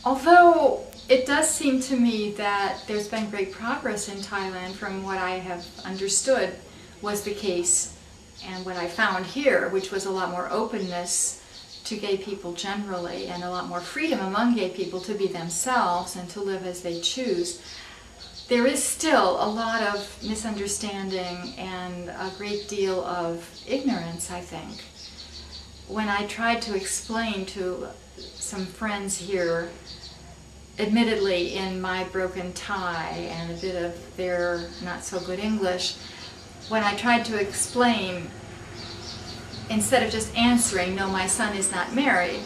Although it does seem to me that there's been great progress in Thailand from what I have understood was the case, and what I found here, which was a lot more openness to gay people generally and a lot more freedom among gay people to be themselves and to live as they choose. There is still a lot of misunderstanding and a great deal of ignorance, I think. When I tried to explain to some friends here, admittedly in my broken Thai and a bit of their not so good English, when I tried to explain, instead of just answering, no, my son is not married,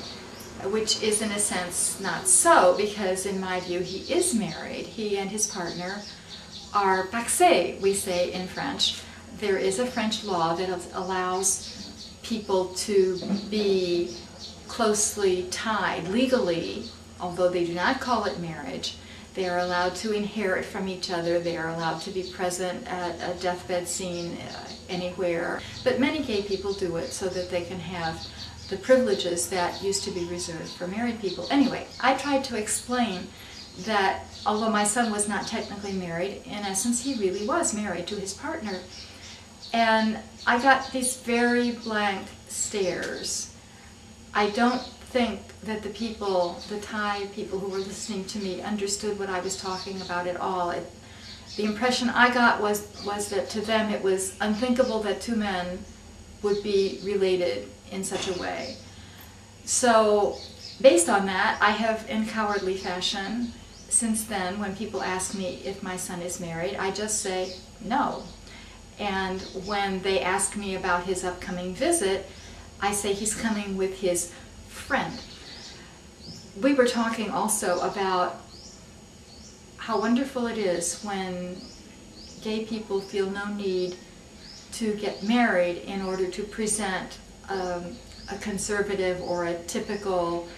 which is in a sense not so, because in my view he is married. He and his partner are paxé, we say in French. There is a French law that allows people to be closely tied legally, although they do not call it marriage. They are allowed to inherit from each other. They are allowed to be present at a deathbed scene anywhere. But many gay people do it so that they can have the privileges that used to be reserved for married people. Anyway, I tried to explain that although my son was not technically married, in essence he really was married to his partner. And I got these very blank stares. I don't think that the people, the Thai people who were listening to me, understood what I was talking about at all. The impression I got was that to them it was unthinkable that two men would be related in such a way. So based on that, I have in cowardly fashion, since then, when people ask me if my son is married, I just say no. And when they ask me about his upcoming visit, I say he's coming with his friend. We were talking also about how wonderful it is when gay people feel no need to get married in order to present a conservative or a typical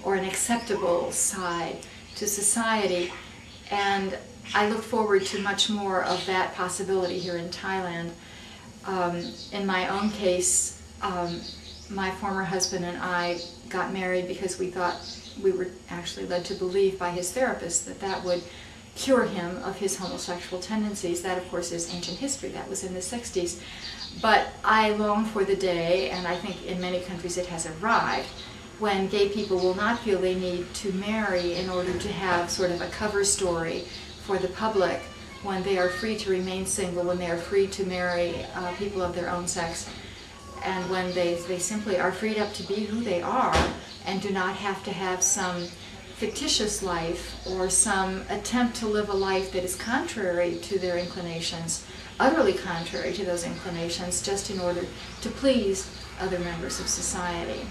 or an acceptable side to society. And I look forward to much more of that possibility here in Thailand. In my own case, my former husband and I got married because we thought, we were actually led to believe by his therapist, that that would cure him of his homosexual tendencies. That, of course, is ancient history. That was in the 60s. But I long for the day, and I think in many countries it has arrived, when gay people will not feel they need to marry in order to have sort of a cover story for the public, when they are free to remain single, when they are free to marry people of their own sex, and when they simply are freed up to be who they are and do not have to have some fictitious life or some attempt to live a life that is contrary to their inclinations, utterly contrary to those inclinations, just in order to please other members of society.